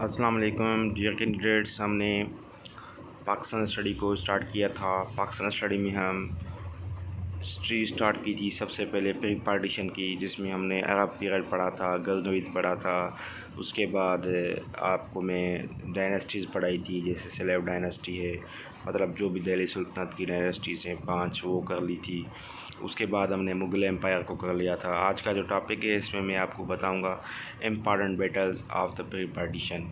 السلام علیکم dear candidates, ہم نے پاکستان اسٹڈی کو اسٹارٹ کیا تھا۔ پاکستان اسٹڈی میں ہم ہسٹری اسٹارٹ کی تھی سب سے پہلے پری پارٹیشن کی، جس میں ہم نے عرب پیریڈ پڑھا تھا، غزنوید پڑھا تھا۔ اس کے بعد آپ کو میں ڈائناسٹیز پڑھائی تھی، جیسے سلیب ڈائناسٹی ہے، مطلب جو بھی دہلی سلطنت کی ڈائناسٹیز ہیں 5 وہ کر لی تھی۔ اس کے بعد ہم نے مغل امپائر کو کر لیا تھا۔ آج کا جو ٹاپک ہے اس میں آپ کو بتاؤں گا important battles of the pre partition.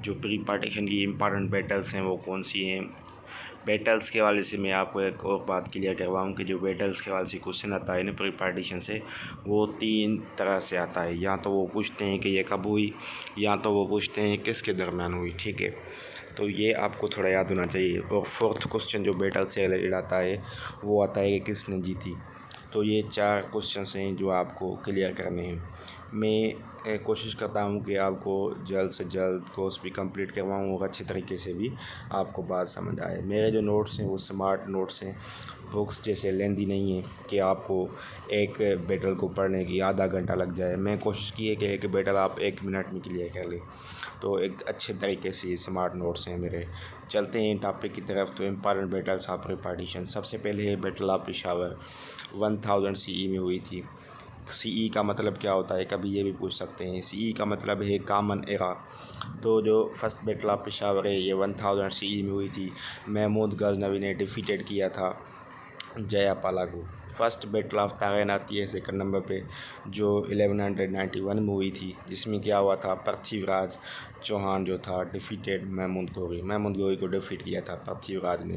جو پری پارٹیشن کی امپارٹنٹ بیٹلز ہیں وہ کون سی ہیں۔ بیٹلز کے حوالے سے میں آپ کو ایک اور بات کلیئر کرواؤں کہ جو بیٹلز کے حوالے سے کوشچن آتا ہے نا پری پارٹیشن سے، وہ 3 طرح سے آتا ہے۔ یا تو وہ پوچھتے ہیں کہ یہ کب ہوئی، یا تو وہ پوچھتے ہیں کس کے درمیان ہوئی، ٹھیک ہے۔ تو یہ آپ کو تھوڑا یاد ہونا چاہیے۔ اور 4تھ کوشچن جو بیٹل سے ریلیٹڈ آتا ہے وہ آتا ہے کہ کس نے جیتی۔ تو یہ 4 کوشچنس ہیں جو آپ کو کلیئر کرنے ہیں۔ میں کوشش کرتا ہوں کہ آپ کو جلد سے جلد کورس بھی کمپلیٹ کرواؤں اور اچھے طریقے سے بھی آپ کو بات سمجھ آئے۔ میرے جو نوٹس ہیں وہ سمارٹ نوٹس ہیں، بکس جیسے لیندی نہیں ہیں کہ آپ کو ایک بیٹل کو پڑھنے کی آدھا گھنٹہ لگ جائے۔ میں کوشش کی ہے کہ ایک بیٹل آپ 1 منٹ میں کلیئر کر لیں۔ تو ایک اچھے طریقے سے یہ سمارٹ نوٹس ہیں میرے۔ چلتے ہیں ٹاپک کی طرف۔ تو important battles of pre partition, سب سے پہلے ہے بیٹل آف پشاور، 1000 CE میں ہوئی تھی۔ CE کا مطلب کیا ہوتا ہے، کبھی یہ بھی پوچھ سکتے ہیں۔ CE کا مطلب ہے کامن ایرا۔ تو جو فرسٹ بیٹل آف پشاور ہے یہ 1000 CE میں ہوئی تھی۔ محمود غزنوی نے ڈیفیٹیڈ کیا تھا جیا پالا کو۔ فرسٹ بیٹل آف تارین آتی ہے 2nd نمبر پہ، جو 1191 میں ہوئی تھی، جس میں کیا ہوا تھا، پرتھوی راج چوہان جو تھا ڈیفیٹیڈ محمود گوری کو ڈیفیٹ کیا تھا پرتھوی راج نے۔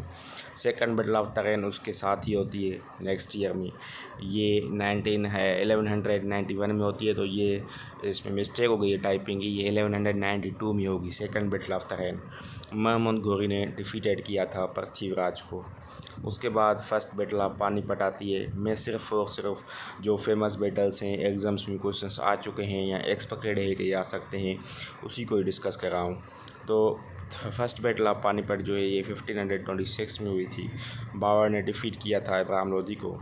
2nd بیٹل آف تارین اس کے ساتھ ہی ہوتی ہے نیکسٹ ایئر میں، یہ 1191 میں ہوتی ہے۔ تو یہ اس میں مسٹیک ہو گئی ہے ٹائپنگ کی، یہ 1192 میں ہوگی 2nd بیٹل آف تارین۔ محمود گوری نے ڈیفیٹیڈ کیا تھا پرتھوی راج کو۔ اس کے بعد فرسٹ بیٹل آف پانی پت آتی ہے۔ میں صرف اور صرف جو فیمس بیٹلز ہیں، ایگزامس میں کوشچنس آ چکے ہیں یا ایکسپیکٹڈ ہے کہ آ سکتے ہیں، اسی کو ہی ڈسکس کر رہا ہوں۔ تو فرسٹ بیٹل آف پانی پت جو ہے یہ 1526 میں ہوئی تھی۔ بابر نے ڈیفیٹ کیا تھا ابراہیم لودھی کو۔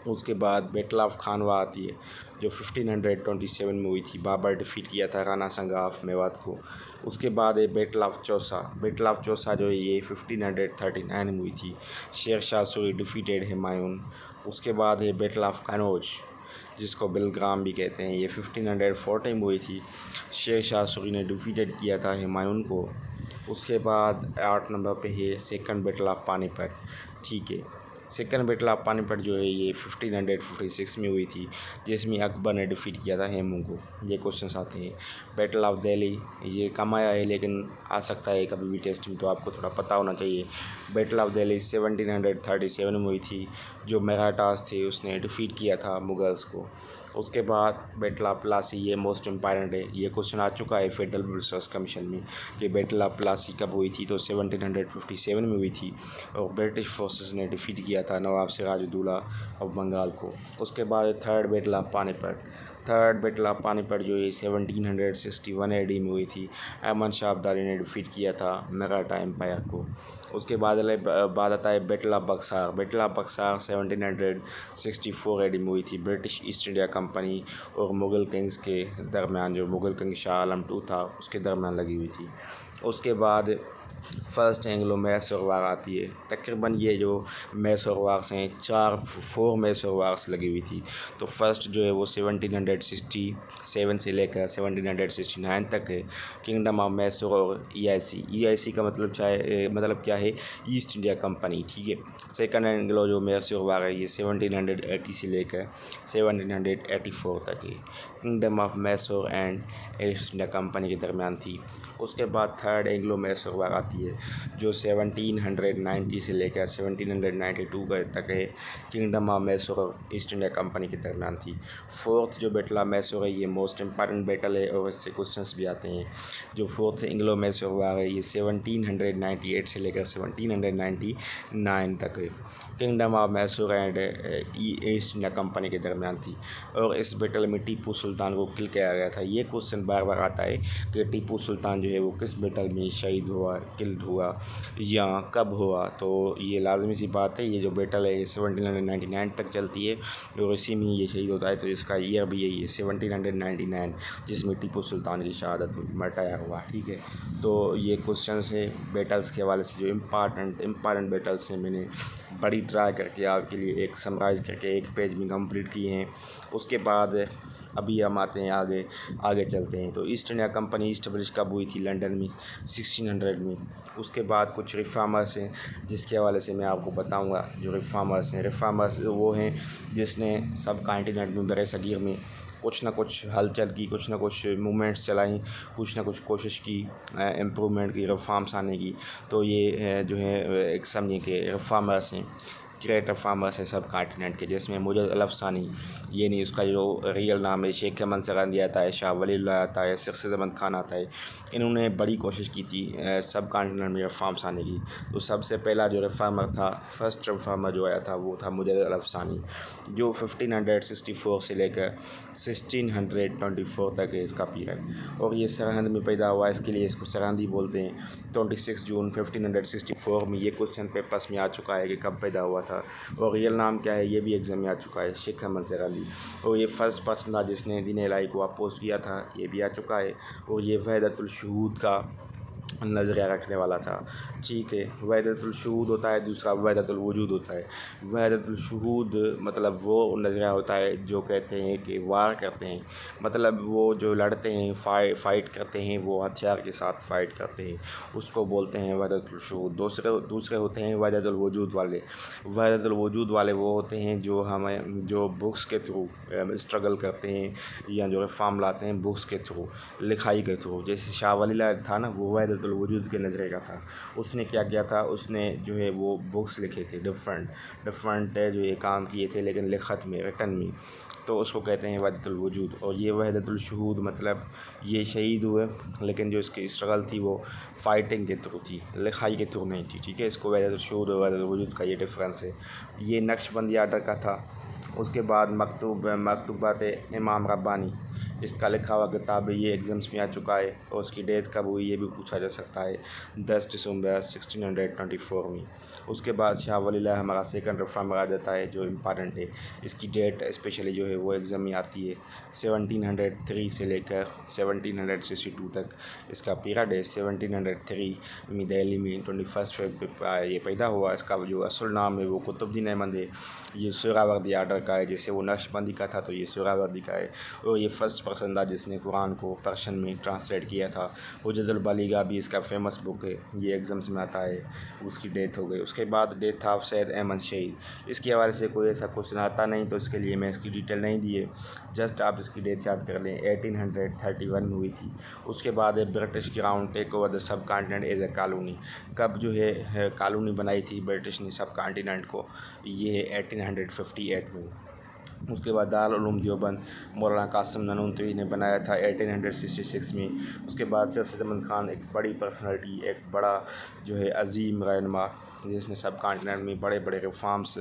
اس کے بعد بیٹل آف کھانوا آتی ہے جو 1527 میں ہوئی تھی۔ بابر ڈیفیٹ کیا تھا رانا سنگا آف میوات کو۔ اس کے بعد ہے battle of Chausa. Battle of Chausa جو ہے یہ 1539 میں ہوئی تھی۔ شیر شاہ سوری ڈیفیٹیڈ ہمایوں۔ اس کے بعد ہے بیٹل آف کنوج، جس کو بلگرام بھی کہتے ہیں، یہ 1540 میں ہوئی تھی۔ شیر شاہ سوری نے ڈیفیٹیڈ کیا تھا ہمایوں کو۔ اس کے بعد 8 نمبر پہ ہے 2nd بیٹل آف پانی پت، ٹھیک ہے۔ 2nd بیٹل آف پانی پت جو ہے یہ 1556 میں ہوئی تھی، جس میں اکبر نے ڈیفیٹ کیا تھا ہیموں کو۔ یہ کوشچنس آتے ہیں۔ بیٹل آف دہلی، یہ کم آیا ہے لیکن آ سکتا ہے کبھی بھی ٹیسٹ میں، تو آپ کو تھوڑا پتہ ہونا چاہیے۔ بیٹل آف دہلی 1737 میں ہوئی تھی، جو مراٹھاز تھے اس نے ڈیفیٹ کیا تھا مغلز کو۔ اس کے بعد بیٹل آف پلاسی، یہ موسٹ امپارٹنٹ ہے، یہ کوشچن آ چکا ہے فیڈرل ریسرچ کمیشن میں کہ بیٹل آف پلاسی کب ہوئی تھی، تو 1757 میں ہوئی تھی، اور برٹش فورسز نے ڈیفیٹ کیا تھا نواب سراج الدولہ آف بنگال کو۔ اس کے بعد 3rd بیٹل آف پانی پت۔ 3rd بیٹل آف پانی پت جو ہے 1761 AD میں ہوئی تھی۔ احمد شاہ ابدالی نے ڈیفیٹ کیا تھا مراٹھا امپائر کو۔ اس کے بعد آتا ہے battle of Buxar. Battle of Buxar 1764 AD میں ہوئی تھی۔ برٹش ایسٹ انڈیا کمپنی اور مغل کنگز کے درمیان، جو مغل کنگ شاہ عالم II تھا اس کے درمیان لگی ہوئی تھی۔ اس کے بعد فرسٹ اینگلو میسور وار آتی ہے۔ تقریباً یہ جو میسور وارس ہیں 4 میسور وارس لگی ہوئی تھی۔ تو فرسٹ جو ہے وہ 1767 سے لے کر 1769 تک ہے، کنگڈم آف میسور اور EIC کا مطلب کیا ہے، ایسٹ انڈیا کمپنی، ٹھیک ہے۔ 2nd اینگلو جو میسور وار ہے یہ 1780 سے لے کر 1784 تک ہے، kingdom of Mysore and East India company کے درمیان تھی۔ اس کے بعد 3rd اینگلو میسور وار آتی ہے جو 1790 سے لے کر 1792 تک ہے، کنگڈم آف میسور اور ایسٹ انڈیا کمپنی کے درمیان تھی۔ 4th جو بیٹل آف میسور ہے یہ موسٹ امپارٹنٹ بیٹل ہے اور اس سے کوشچنس بھی آتے ہیں۔ جو 4th اینگلو میسور وار ہے یہ 1798 سے لے کر 1799 تک ہے، kingdom of Mysore and East India company کے درمیان تھی، اور اس بیٹل میں ٹیپو سلطان کو کل کیا گیا تھا۔ یہ کوشچن بار بار آتا ہے کہ ٹیپو سلطان جو ہے وہ کس بیٹل میں شہید ہوا ہے۔ کلڈ ہوا یا کب ہوا، تو یہ لازمی سی بات ہے، یہ جو بیٹل ہے یہ 1799 تک چلتی ہے اور اسی میں یہ شہید ہوتا ہے، تو اس کا ایئر بھی یہی ہے 1799، جس میں ٹیپو سلطان کی شہادت مرٹایا ہوا. ٹھیک ہے، تو یہ کوشچنس ہے بیٹلس کے حوالے سے جو امپارٹنٹ بیٹلس ہیں، میں نے بڑی ٹرائی کر کے آپ کے لیے ایک سمرائز کر کے ایک پیج میں کمپلیٹ کیے ہیں. اس کے بعد ابھی ہم آتے ہیں آگے چلتے ہیں. تو ایسٹ انڈیا کمپنی اسٹیبلش کب ہوئی تھی؟ لنڈن میں 1600 میں. اس کے بعد کچھ ریفارمرس ہیں جس کے حوالے سے میں آپ کو بتاؤں گا. جو ریفارمرس وہ ہیں جس نے سب کانٹیننٹ میں برِ صغیر میں کچھ نہ کچھ ہلچل کی، کچھ نہ کچھ موومنٹس چلائیں، کچھ نہ کچھ کوشش کی امپرومنٹ کی، ریفارمس آنے کی. تو یہ جو ہے ایک سمجھیں کہ ریفارمرس ہیں، گریٹ ریفارمرس ہیں سب کانٹیننٹ کے، جس میں مجد الف ثانی، یہ نہیں اس کا جو ریئل نام ہے، شیخ احمد سرہندی آتا ہے، شاہ ولی اللہ آتا ہے، سرسید احمد خان آتا ہے. انہوں نے بڑی کوشش کی تھی سب کانٹیننٹ میں ریفارمس آنے کی. تو سب سے پہلا جو ریفارمر تھا، فرسٹ ریفارمر جو آیا تھا، وہ تھا مجد الف ثانی، جو 1564 سے لے کر 1624 تک ہے اس کا پیریڈ. اور یہ سرہند میں پیدا ہوا، اس کے لیے اس کو سرہندی بولتے ہیں. 26 جون 1564 میں یہ کوشچن پیپرس میں آ چکا ہے کہ کب پیدا ہوا تھا، اور ریئل نام کیا ہے یہ بھی ایگزام میں آ چکا ہے، شیخ احمد سرہندی. اور یہ فرسٹ پرسن تھا جس نے دین الہی کو اپوز کیا تھا، یہ بھی آ چکا ہے. اور یہ وحدت الشہود کا نظریہ رکھنے والا تھا. ٹھیک ہے، وحدت الشہود ہوتا ہے، دوسرا وحدت الوجود ہوتا ہے. وحدت الشہود مطلب وہ نظریہ ہوتا ہے جو کہتے ہیں کہ وار کرتے ہیں، مطلب وہ جو لڑتے ہیں، فائٹ کرتے ہیں، وہ ہتھیار کے ساتھ فائٹ کرتے ہیں، اس کو بولتے ہیں وحدت الشہود. دوسرے ہوتے ہیں وحدت الوجود والے. وحدت الوجود والے وہ ہوتے ہیں جو بکس کے تھرو اسٹرگل کرتے ہیں، یا جو ریفارم لاتے ہیں بکس کے تھرو، لکھائی کے تھرو. جیسے شاہ ولی اللہ تھا نا، وہ وحدت الوجود کے نظریے کا تھا. اس نے کیا کیا تھا، اس نے جو ہے وہ بکس لکھے تھے ڈفرنٹ جو یہ کام کیے تھے، لیکن لکھت میں، رٹن میں. تو اس کو کہتے ہیں وحدت الوجود. اور یہ وحدت الشہود مطلب یہ شہید ہوئے، لیکن جو اس کی اسٹرگل تھی وہ فائٹنگ کے تھرو تھی، لکھائی کے تھرو نہیں تھی. ٹھیک ہے، اس کو وحدت الشہود اور وحدت الوجود کا یہ ڈفرینس ہے. یہ نقش بندی آرڈر کا تھا. اس کے بعد مکتوبات امام ربانی، اس کا لکھا ہوا کتاب ہے، یہ ایگزامس میں آ چکا ہے. اور اس کی ڈیتھ کب ہوئی یہ بھی پوچھا جا سکتا ہے، 10 دسمبر 1624 میں. اس کے بعد شاہ ولی اللہ ہمارا سیکنڈ ریفارمر آ جاتا ہے جو امپارٹنٹ ہے. اس کی ڈیٹ اسپیشلی جو ہے وہ ایگزام میں آتی ہے، 1703 سے لے کر 1762 تک اس کا پیریڈ ہے. 1703 میں دہلی میں 21 فیبرری یہ پیدا ہوا. اس کا جو اصل نام ہے وہ قطب الدین احمد ہے. یہ سہراوردی آرڈر کا ہے، جیسے وہ نقش بندی کا تھا تو یہ سہراوردی کا ہے. اور یہ فرسٹ پرسن تھا جس نے قرآن کو پرشین میں ٹرانسلیٹ کیا تھا. حجت البلیغہ بھی اس کا فیمس بک ہے، یہ ایگزامس میں آتا ہے. اس کی ڈیتھ ہو گئی. اس کے بعد ڈیتھ آف سید احمد شہید. اس کے حوالے سے کوئی ایسا کوشچن آتا نہیں، تو اس کے لیے میں اس کی ڈیٹیل نہیں دی ہے، جسٹ آپ اس کی ڈیتھ یاد کر لیں. 1831 میں ہوئی تھی. اس کے بعد British crown take over the sub continent as a colony. کب جو ہے کالونی بنائی تھی برٹش نے سب کانٹیننٹ کو؟ یہ ہے 1858 میں. اس کے بعد دارالعلوم دیوبند مولانا قاسم نانوتوی نے بنایا تھا 1866 میں. اس کے بعد سرسید احمد خان ایک بڑی پرسنالٹی، ایک بڑا جو ہے عظیم رہنما، جس نے سب کانٹیننٹ میں بڑے بڑے ریفارمس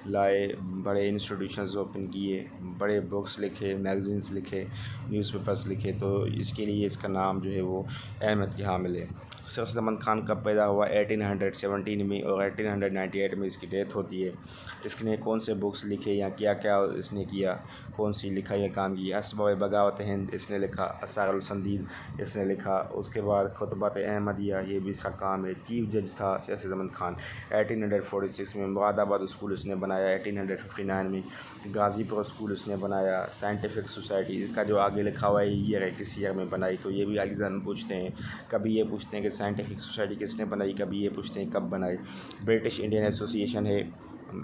لائے، بڑے انسٹیٹیوشنز اوپن کیے، بڑے بکس لکھے، میگزینس لکھے، نیوز پیپرس لکھے. تو اس کے لیے اس کا نام جو ہے وہ اہمیت کے حامل ہے. سرسید احمد خان کب پیدا ہوا؟ 1817 میں، اور 1898 میں اس کی ڈیتھ ہوتی ہے. اس نے کون سے بکس لکھے یا کیا اس نے کیا، کون سی لکھائی یا کام کیا؟ اسباب بغاوت ہند اس نے لکھا، اسرار السندید اس نے لکھا. اس کے بعد خطبات احمدیہ یہ بھی اس کا کام ہے. چیف جج تھا سرسید احمد خان. 1846 میں مراد آباد اسکول اس نے بنایا. 1859 میں غازی پور اسکول اس نے بنایا. سائنٹیفک سوسائٹی اس کا جو آگے لکھا ہوا ہے ایئر ہے، کس ایئر میں بنائی، تو یہ بھی ایگزام پوچھتے ہیں. کبھی یہ پوچھتے ہیں کہ سائنٹیفک سوسائٹی کس نے بنائی، کبھی یہ پوچھتے ہیں کب بنائی. برٹش انڈین ایسوسی ایشن ہے،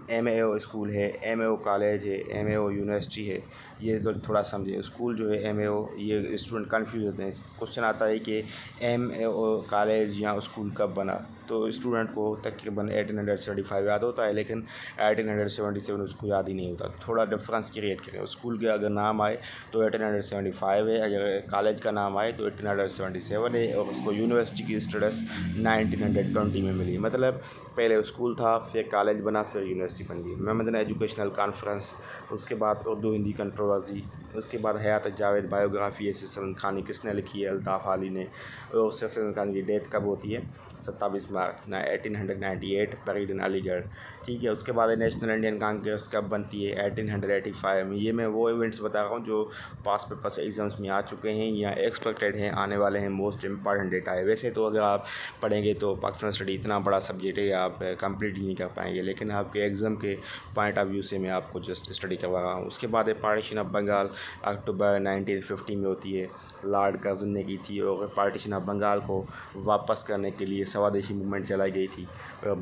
ایم اے او اسکول ہے، ایم اے او کالج ہے، ایم اے او یونیورسٹی ہے. یہ تھوڑا سمجھیں. اسکول جو ہے ایم اے او، یہ اسٹوڈنٹ کنفیوز ہوتے ہیں. کوشچن آتا ہے کہ ایم اے او کالج یا اسکول کب بنا، تو اسٹوڈنٹ کو تقریباً 1875 یاد ہوتا ہے، لیکن 1877 اس کو یاد ہی نہیں ہوتا. تھوڑا ڈفرینس کریٹ کریں. اسکول کے اگر نام آئے تو 1875 ہے، اگر کالج کا نام آئے تو 1877 ہے، اور اس کو یونیورسٹی کی اسٹیٹس 1920 میں ملی. مطلب پہلے اسکول تھا، پھر کالج بنا، پھر یونیورسٹی بن گئی. محمدن ایجوکیشنل کانفرنس, اس کے بعد اردو ہندی کنٹروورسی, اس کے بعد حیات جاوید بایوگرافی ہے سلطان خانی کس نے لکھی ہے, الطاف علی نے. اور سلطان خان کی ڈیتھ کب ہوتی ہے, 27 مارچ 1898 پریڈ ان علی گڑھ. ٹھیک ہے. اس کے بعد نیشنل انڈین کانگریس کب بنتی ہے, 1885 میں. یہ میں وہ ایونٹس بتا رہا ہوں جو پاس پیپرس ایگزامس میں آ چکے ہیں یا ایکسپیکٹیڈ ہیں, آنے والے ہیں, موسٹ امپارٹنٹ ڈیٹا ہے. ویسے تو اگر آپ پڑھیں گے تو پاکستان اسٹڈی اتنا بڑا سبجیکٹ ہے آپ کمپلیٹ ہی نہیں کر پائیں گے, لیکن آپ کے ایگزام کے پوائنٹ آف ویو سے میں آپ کو جسٹ اسٹڈی کروا رہا ہوں. اس کے بعد پارٹیشن آف بنگال اکتوبر 1950 میں ہوتی ہے, لارڈ کرزن نے کی تھی. اور پارٹیشن آف بنگال کو واپس کرنے کے لیے سوادیشی موومنٹ چلائی گئی تھی.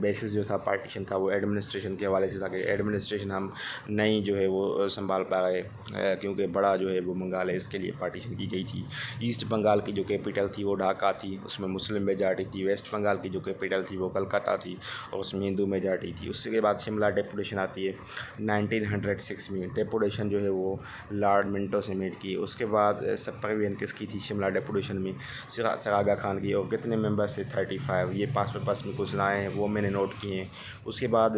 بیسس جو تھا پارٹیشن کا وہ ایڈمنسٹریشن کے حوالے سے تھا کہ ایڈمنسٹریشن ہم نہیں جو ہے وہ سنبھال پا رہے, کیونکہ بڑا جو ہے وہ بنگال ہے, اس کے لیے پارٹیشن کی گئی تھی. ایسٹ بنگال کی جو کیپٹل تھی وہ ڈھاکہ تھی, اس میں مسلم میجارٹی تھی. ویسٹ بنگال کی جو کیپٹل تھی وہ کلکتہ تھی اور اس میں ہندو میجارٹی تھی. اس کے بعد شملہ ڈیپوٹیشن آتی ہے 1906 میں. ڈیپوٹیشن جو ہے وہ لارڈ منٹو سے میٹ کی. اس کے بعد سپروین کس کی تھی شملہ ڈیپوٹیشن میں, سراغا خان کی. اور کتنے ممبرس تھے, 35. یہ پاس پیپرس میں کچھ لائے ہیں وہ میں نے نوٹ کیے ہیں. اس کے بعد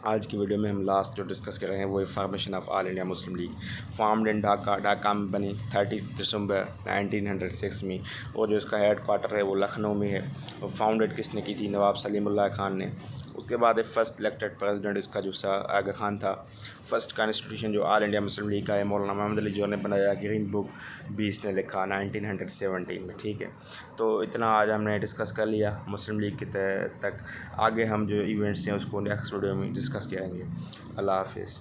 آج کی ویڈیو میں ہم لاسٹ جو ڈسکس کر رہے ہیں وہ formation of all India Muslim league. Formed in Dhaka, Dhaka میں بنی 30 دسمبر 1906 میں. اور جو اس کا ہیڈ کوارٹر ہے وہ لکھنؤ میں ہے. اور فاؤنڈیڈ کس نے کی تھی, نواب سلیم اللہ خان نے. اس کے بعد فرسٹ الیکٹڈ پریزیڈنٹ اس کا جو آغا خان تھا. فرسٹ کانسٹیٹیوشن جو آل انڈیا مسلم لیگ کا ہے مولانا محمد علی جوہر نے بنایا. گرین بک بھی اس نے لکھا 1917 میں. ٹھیک ہے. تو اتنا آج ہم نے ڈسکس کر لیا مسلم لیگ کے تک. آگے ہم جو ایونٹس ہیں اس کو نیکسٹ ویڈیو میں ڈسکس کریں گے. اللہ حافظ.